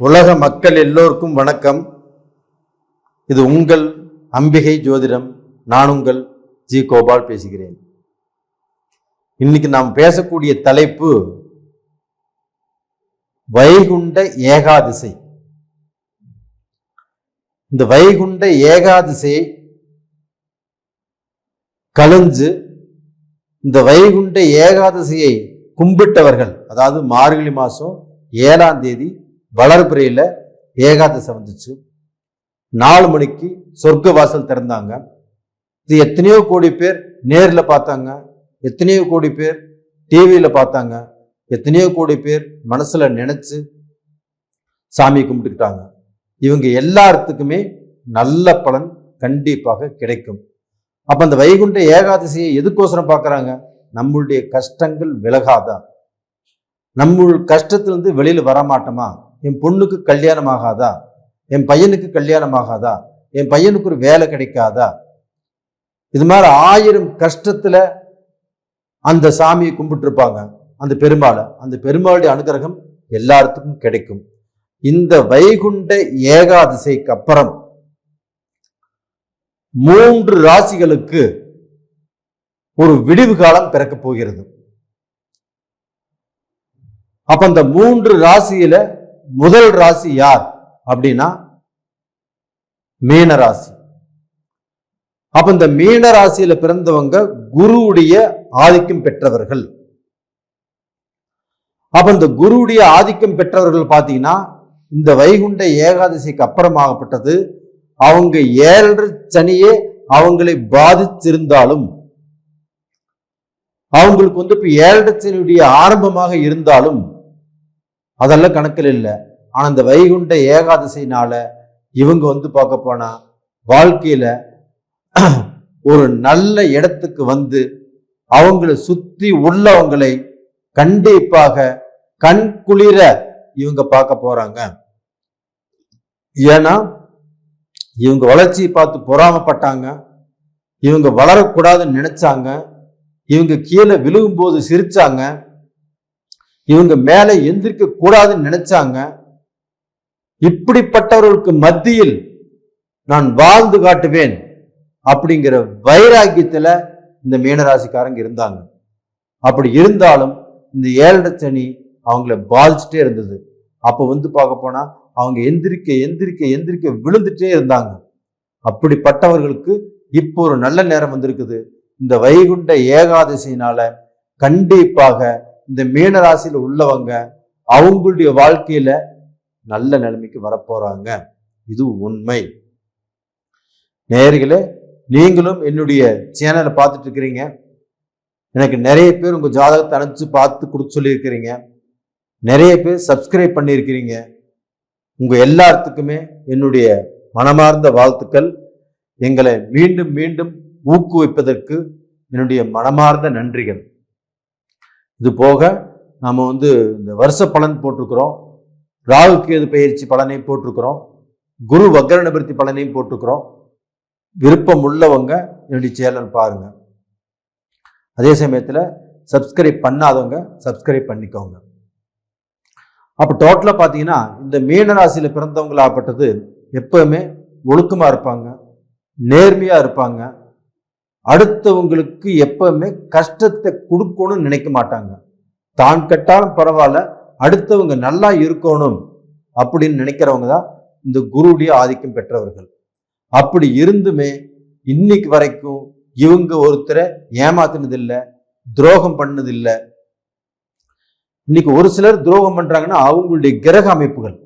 உலக மக்கள் எல்லோருக்கும் வணக்கம். இது உங்கள் அம்பிகை ஜோதிடம். நான் உங்கள் ஜி கோபால் பேசுகிறேன். இன்னைக்கு நாம் பேசக்கூடிய தலைப்பு வைகுண்ட ஏகாதசி. இந்த வைகுண்ட ஏகாதசியை கழிஞ்சு இந்த வைகுண்ட ஏகாதசியை கும்பிட்டவர்கள், அதாவது மார்கழி மாசம் 7ஆம் தேதி வளர்பிறையில ஏகாதசி வந்துச்சு. 4 மணிக்கு சொர்க்க வாசல் திறந்தாங்க. இது எத்தனையோ கோடி பேர் நேரில் பார்த்தாங்க, எத்தனையோ கோடி பேர் டிவியில பார்த்தாங்க, எத்தனையோ கோடி பேர் மனசுல நினைச்சு சாமி கும்பிட்டுக்கிட்டாங்க. இவங்க எல்லாத்துக்குமே நல்ல பலன் கண்டிப்பாக கிடைக்கும். அப்ப அந்த வைகுண்ட ஏகாதசியை எதுக்கோசரம் பார்க்கறாங்க? நம்மளுடைய கஷ்டங்கள் விலகாதா, நம்ம கஷ்டத்திலிருந்து வெளியில வரமாட்டோமா, என் பொண்ணுக்கு கல்யாணம் ஆகாதா, என் பையனுக்கு கல்யாணம் ஆகாதா, என் பையனுக்கு ஒரு வேலை கிடைக்காதா, இது மாதிரி 1000 கஷ்டத்துல அந்த சாமியை கும்பிட்டு இருப்பாங்க. அந்த பெருமாளுடைய அனுகிரகம் எல்லாத்துக்கும் கிடைக்கும். இந்த வைகுண்ட ஏகாதசிக்கு அப்புறம் 3 ராசிகளுக்கு ஒரு விடிவு காலம் பிறக்க போகிறது. அப்ப அந்த 3 ராசியில முதல் ராசி யார் அப்படின்னா மீன ராசி. அப்ப இந்த மீன ராசியில பிறந்தவங்க குருவுடைய ஆதிக்கம் பெற்றவர்கள். அப்ப இந்த குருவுடைய ஆதிக்கம் பெற்றவர்கள் பாத்தீங்கன்னா இந்த வைகுண்ட ஏகாதசிக்கு அப்புறமாகப்பட்டது அவங்க 7 சனியே அவங்களை பாதிச்சிருந்தாலும், அவங்களுக்கு இப்ப 7 சனியுடைய ஆரம்பமாக இருந்தாலும் அதெல்லாம் கணக்கில் இல்லை. ஆனா இந்த வைகுண்ட ஏகாதசினால இவங்க பார்க்க போனா வாழ்க்கையில ஒரு நல்ல இடத்துக்கு வந்து அவங்களை சுத்தி உள்ளவங்களை கண்டிப்பாக கண் குளிர இவங்க பார்க்க போறாங்க. ஏன்னா இவங்க வளர்ச்சியை பார்த்து பொறாமப்பட்டாங்க, இவங்க வளரக்கூடாதுன்னு நினைச்சாங்க, இவங்க கீழே விழுகும்போது சிரிச்சாங்க, இவங்க மேலே எந்திரிக்க கூடாதுன்னு நினைச்சாங்க. இப்படிப்பட்டவர்களுக்கு மத்தியில் நான் வாழ்ந்து காட்டுவேன் அப்படிங்கிற வைராக்கியத்துல இந்த மீனராசிக்காரங்க இருந்தாங்க. அப்படி இருந்தாலும் இந்த 7 சனி அவங்கள பாதிச்சுட்டே இருந்தது. அப்ப பார்க்க போனா அவங்க எந்திரிக்க எந்திரிக்க எந்திரிக்க விழுந்துட்டே இருந்தாங்க. அப்படிப்பட்டவர்களுக்கு இப்போ ஒரு நல்ல நேரம் வந்திருக்குது. இந்த வைகுண்ட ஏகாதசினால கண்டிப்பாக இந்த மீனராசியில உள்ளவங்க அவங்களுடைய வாழ்க்கையில நல்ல நிலைமைக்கு வரப்போறாங்க. இது உண்மை. நேயர்களே, நீங்களும் என்னுடைய சேனலை பார்த்துட்டு இருக்கிறீங்க. எனக்கு நிறைய பேர் உங்க ஜாதகத்தை அனுப்பிச்சு பார்த்து கொடுக்க சொல்லியிருக்கிறீங்க. நிறைய பேர் சப்ஸ்கிரைப் பண்ணியிருக்கிறீங்க. உங்க எல்லாத்துக்குமே என்னுடைய மனமார்ந்த வாழ்த்துக்கள். எங்களை மீண்டும் மீண்டும் ஊக்குவிப்பதற்கு என்னுடைய மனமார்ந்த நன்றிகள். இது போக நாம இந்த வருஷ பலன் போட்டிருக்கிறோம், ராகு கேது பயிற்சி பலனையும் போட்டிருக்கிறோம், குரு வக்ர நிவர்த்தி பலனையும் போட்டிருக்கிறோம். விருப்பம் உள்ளவங்க என்னுடைய சேனல் பாருங்க. அதே சமயத்துல சப்ஸ்கிரைப் பண்ணாதவங்க சப்ஸ்கிரைப் பண்ணிக்கோங்க. அப்ப டோட்டலா பாத்தீங்கன்னா இந்த மீனராசியில பிறந்தவங்களாகப்பட்டது எப்பவுமே ஒழுக்கமா இருப்பாங்க, நேர்மையா இருப்பாங்க, அடுத்தவங்களுக்கு எப்பவுமே கஷ்டத்தை கொடுக்கணும்னு நினைக்க மாட்டாங்க. தான் கட்டாலும் பரவாயில்ல, அடுத்தவங்க நல்லா இருக்கணும் அப்படின்னு நினைக்கிறவங்க தான் இந்த குருவுடைய ஆதிக்கம் பெற்றவர்கள். அப்படி இருந்துமே இன்னைக்கு வரைக்கும் இவங்க ஒருத்தரை ஏமாத்தினதில்லை, துரோகம் பண்ணதில்லை. இன்னைக்கு ஒரு சிலர் துரோகம் பண்றாங்கன்னா அவங்களுடைய கிரக அமைப்புகள்.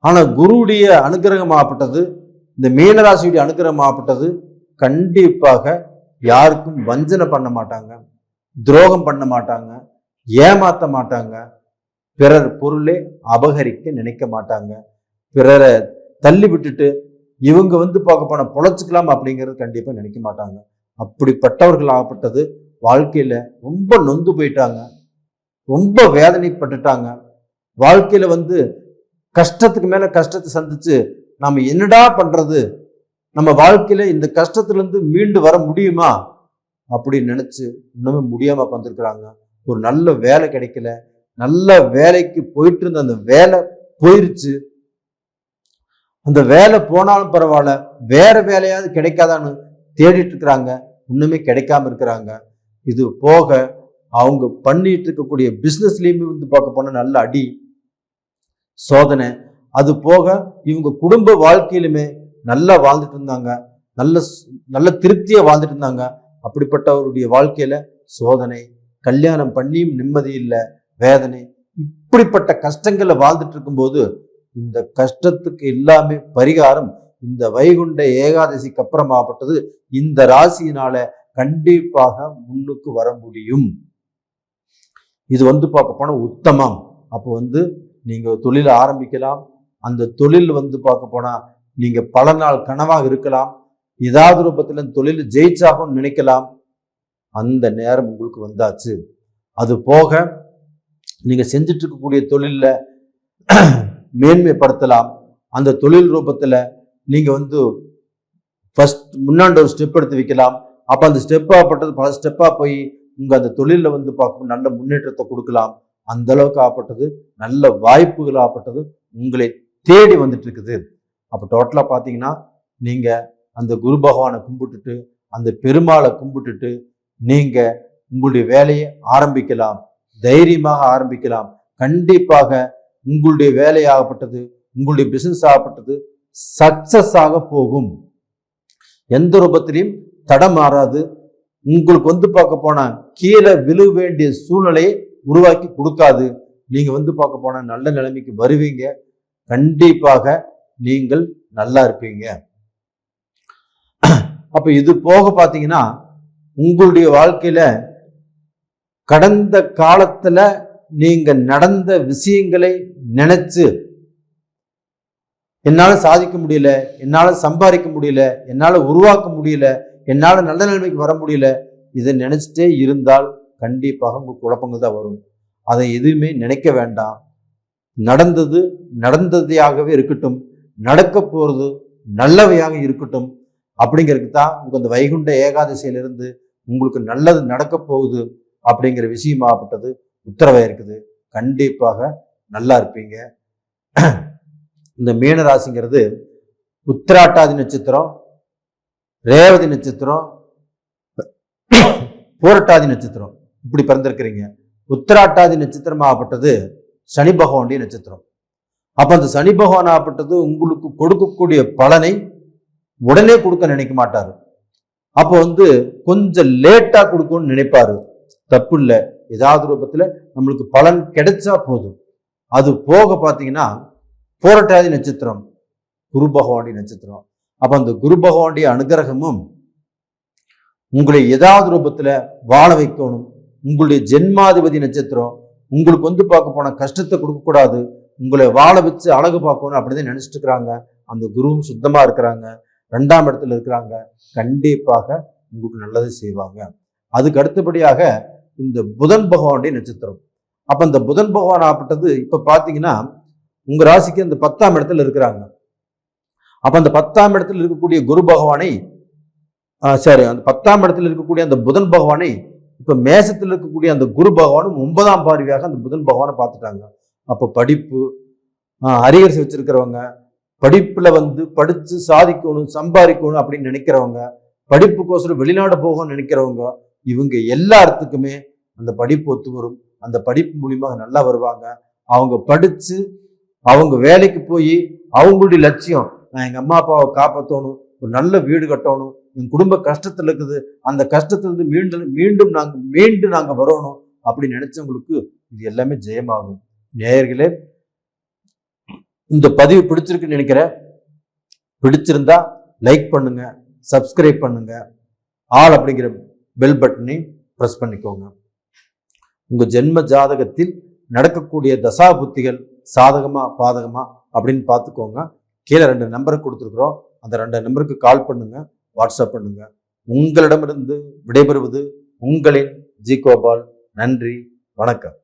ஆனா குருவுடைய அனுகிரகமாகப்பட்டது, இந்த மீனராசியுடைய அனுகிரகமாகப்பட்டது கண்டிப்பாக யாருக்கும் வஞ்சனை பண்ண மாட்டாங்க, துரோகம் பண்ண மாட்டாங்க, ஏமாத்த மாட்டாங்க, பிறர் பொருளை அபகரிக்க நினைக்க மாட்டாங்க, பிறரை தள்ளி விட்டுட்டு இவங்க பார்க்க போன பொழைச்சுக்கலாம் அப்படிங்கிறது கண்டிப்பா நினைக்க மாட்டாங்க. அப்படிப்பட்டவர்கள் ஆகப்பட்டது வாழ்க்கையில ரொம்ப நொந்து போயிட்டாங்க, ரொம்ப வேதனைப்பட்டுட்டாங்க. வாழ்க்கையில கஷ்டத்துக்கு மேல கஷ்டத்தை சந்திச்சு நாம என்னடா பண்றது, நம்ம வாழ்க்கையில இந்த கஷ்டத்துல இருந்து மீண்டு வர முடியுமா அப்படின்னு நினைச்சு இன்னுமே முடியாம வந்திருக்கிறாங்க. ஒரு நல்ல வேலை கிடைக்கல, நல்ல வேலைக்கு போயிட்டு இருந்த அந்த வேலை போயிருச்சு. அந்த வேலை போனாலும் பரவாயில்ல, வேற வேலையாவது கிடைக்காதான்னு தேடிட்டு இருக்கிறாங்க, இன்னுமே கிடைக்காம இருக்கிறாங்க. இது போக அவங்க பண்ணிட்டு இருக்கக்கூடிய பிசினஸ்லயுமே பார்க்க போனா நல்ல அடி சோதனை. அது போக இவங்க குடும்ப வாழ்க்கையிலுமே நல்லா வாழ்ந்துட்டு இருந்தாங்க, நல்ல நல்ல திருப்தியா வாழ்ந்துட்டு இருந்தாங்க. அப்படிப்பட்டவருடைய வாழ்க்கையில சோதனை, கல்யாணம் பண்ணியும் நிம்மதி இல்லை, வேதனை, இப்படிப்பட்ட கஷ்டங்கள்ல வாழ்ந்துட்டு இருக்கும்போது இந்த கஷ்டத்துக்கு எல்லாமே பரிகாரம் இந்த வைகுண்ட ஏகாதசிக்கு அப்புறமாப்பட்டது இந்த ராசியினால கண்டிப்பாக முன்னுக்கு வர முடியும். இது பார்க்க போனா உத்தமம். அப்போ நீங்க தொழில் ஆரம்பிக்கலாம். அந்த தொழில் பார்க்க போனா நீங்க பல நாள் கனவாக இருக்கலாம், ஏதாவது ரூபத்துல தொழில் ஜெயிச்சாகும் நினைக்கலாம். அந்த நேரம் உங்களுக்கு வந்தாச்சு. அது போக நீங்க செஞ்சுட்டு இருக்கக்கூடிய தொழில்ல மேன்மைப்படுத்தலாம். அந்த தொழில் ரூபத்துல நீங்க ஃபர்ஸ்ட் முன்னாடி ஒரு ஸ்டெப் எடுத்து வைக்கலாம். அப்ப அந்த ஸ்டெப்பாகப்பட்டது பல ஸ்டெப்பா போய் உங்க அந்த தொழில பார்க்க நல்ல முன்னேற்றத்தை கொடுக்கலாம். அந்த அளவுக்கு ஆகப்பட்டது நல்ல வாய்ப்புகள் ஆகப்பட்டது உங்களை தேடி வந்துட்டு இருக்குது. அப்ப டோட்டலா பாத்தீங்கன்னா நீங்க அந்த குரு பகவானை கும்பிட்டுட்டு அந்த பெருமாளை கும்பிட்டுட்டு நீங்க உங்களுடைய வேலையை ஆரம்பிக்கலாம், தைரியமாக ஆரம்பிக்கலாம். கண்டிப்பாக உங்களுடைய வேலையாகப்பட்டது உங்களுடைய பிசினஸ் ஆகப்பட்டது சக்சஸ் ஆக போகும். எந்த ரூபத்திலையும் தடம் மாறாது. உங்களுக்கு பார்க்க போனா கீழே விழு வேண்டிய சூழ்நிலையை உருவாக்கி கொடுக்காது. நீங்க பார்க்க போனா நல்ல நிலைமைக்கு வருவீங்க. கண்டிப்பாக நீங்கள் நல்லா இருப்பீங்க. அப்ப இது போக பாத்தீங்கன்னா உங்களுடைய வாழ்க்கையில கடந்த காலத்துல நீங்க நடந்த விஷயங்களை நினைச்சு என்னால சாதிக்க முடியல, என்னால சம்பாதிக்க முடியல, என்னால உருவாக்க முடியல, என்னால நல்ல நிலைமைக்கு வர முடியல, இதை நினைச்சிட்டே இருந்தால் கண்டிப்பாக உங்க குழப்பங்கள் தான் வரும். அதை எதுவுமே நினைக்க வேண்டாம். நடந்தது நடந்ததையாகவே இருக்கட்டும், நடக்க போறது நல்லவையாக இருக்கட்டும். அப்படிங்கிறதுக்கு தான் உங்க அந்த வைகுண்ட ஏகாதசியிலிருந்து உங்களுக்கு நல்லது நடக்க போகுது அப்படிங்கிற விஷயமாகப்பட்டது உத்தரவாக இருக்குது. கண்டிப்பாக நல்லா இருப்பீங்க. இந்த மீன ராசிங்கிறது உத்திராட்டாதி நட்சத்திரம், ரேவதி நட்சத்திரம், பூரட்டாதி நட்சத்திரம், இப்படி பிறந்திருக்கிறீங்க. உத்திராட்டாதி நட்சத்திரம் ஆகப்பட்டது சனி பகவானுடைய நட்சத்திரம். அப்ப அந்த சனி பகவான் ஆகப்பட்டது உங்களுக்கு கொடுக்கக்கூடிய பலனை உடனே கொடுக்க நினைக்க மாட்டாரு. அப்போ கொஞ்சம் லேட்டா கொடுக்கணும்னு நினைப்பாரு. தப்பு இல்லை, ஏதாவது ரூபத்துல நம்மளுக்கு பலன் கிடைச்சா போதும். அது போக பாத்தீங்கன்னா பூரட்டாதி நட்சத்திரம் குரு பகவானுடைய நட்சத்திரம். அப்ப அந்த குரு பகவானுடைய அனுகிரகமும் உங்களை ஏதாவது ரூபத்துல வாழ வைக்கணும். உங்களுடைய ஜென்மாதிபதி நட்சத்திரம் உங்களுக்கு பார்க்க போன கஷ்டத்தை கொடுக்க கூடாது, உங்களை வாழ வச்சு அழகு பார்க்கணும் அப்படிதான் நினைச்சிட்டு இருக்கிறாங்க. அந்த குருவும் சுத்தமா இருக்கிறாங்க, 2ஆம் இடத்துல இருக்கிறாங்க. கண்டிப்பாக உங்களுக்கு நல்லது செய்வாங்க. அதுக்கு அடுத்தபடியாக இந்த புதன் பகவானுடைய நட்சத்திரம். அப்ப இந்த புதன் பகவான் ஆப்பட்டது இப்ப பாத்தீங்கன்னா உங்க ராசிக்கு அந்த 10ஆம் இடத்துல இருக்கிறாங்க. அப்ப அந்த 10ஆம் இடத்துல இருக்கக்கூடிய குரு பகவானை அந்த 10ஆம் இடத்துல இருக்கக்கூடிய அந்த புதன் பகவானை இப்ப மேசத்துல இருக்கக்கூடிய அந்த குரு பகவானும் 9ஆம் பார்வையாக அந்த புதன் பகவானை பார்த்துட்டாங்க. அப்ப படிப்பு அரியர்ஸ் வச்சிருக்கிறவங்க, படிப்புல படிச்சு சாதிக்கணும் சம்பாதிக்கணும் அப்படின்னு நினைக்கிறவங்க, படிப்புக்கோசரம் வெளிநாடு போகணும்னு நினைக்கிறவங்க, இவங்க எல்லாத்துக்குமே அந்த படிப்பு ஒத்து வரும். அந்த படிப்பு மூலியமாக நல்லா வருவாங்க. அவங்க படிச்சு அவங்க வேலைக்கு போய் அவங்களுடைய லட்சியம், நான் எங்க அம்மா அப்பாவை காப்பாற்றணும், ஒரு நல்ல வீடு கட்டணும், என் குடும்ப கஷ்டத்துல இருக்குது, அந்த கஷ்டத்துல மீண்டும் நாங்க வரணும் அப்படின்னு நினைச்சவங்களுக்கு இது எல்லாமே ஜெயமாகும். நேயர்களே, இந்த பதிவு பிடிச்சிருக்குன்னு நினைக்கிறேன். பிடிச்சிருந்தா லைக் பண்ணுங்க, சப்ஸ்கிரைப் பண்ணுங்க, ஆல் அப்படிங்கிற பெல் பட்டனை பிரஸ் பண்ணிக்கோங்க. உங்க ஜென்ம ஜாதகத்தில் நடக்கக்கூடிய தசா புத்திகள் சாதகமா பாதகமா அப்படின்னு பார்த்துக்கோங்க. கீழே 2 நம்பரை கொடுத்துருக்குறோம். அந்த 2 நம்பருக்கு கால் பண்ணுங்க, வாட்ஸ்அப் பண்ணுங்க. உங்களிடமிருந்து விடைபெறுவது உங்களின் ஜி கோபால். நன்றி, வணக்கம்.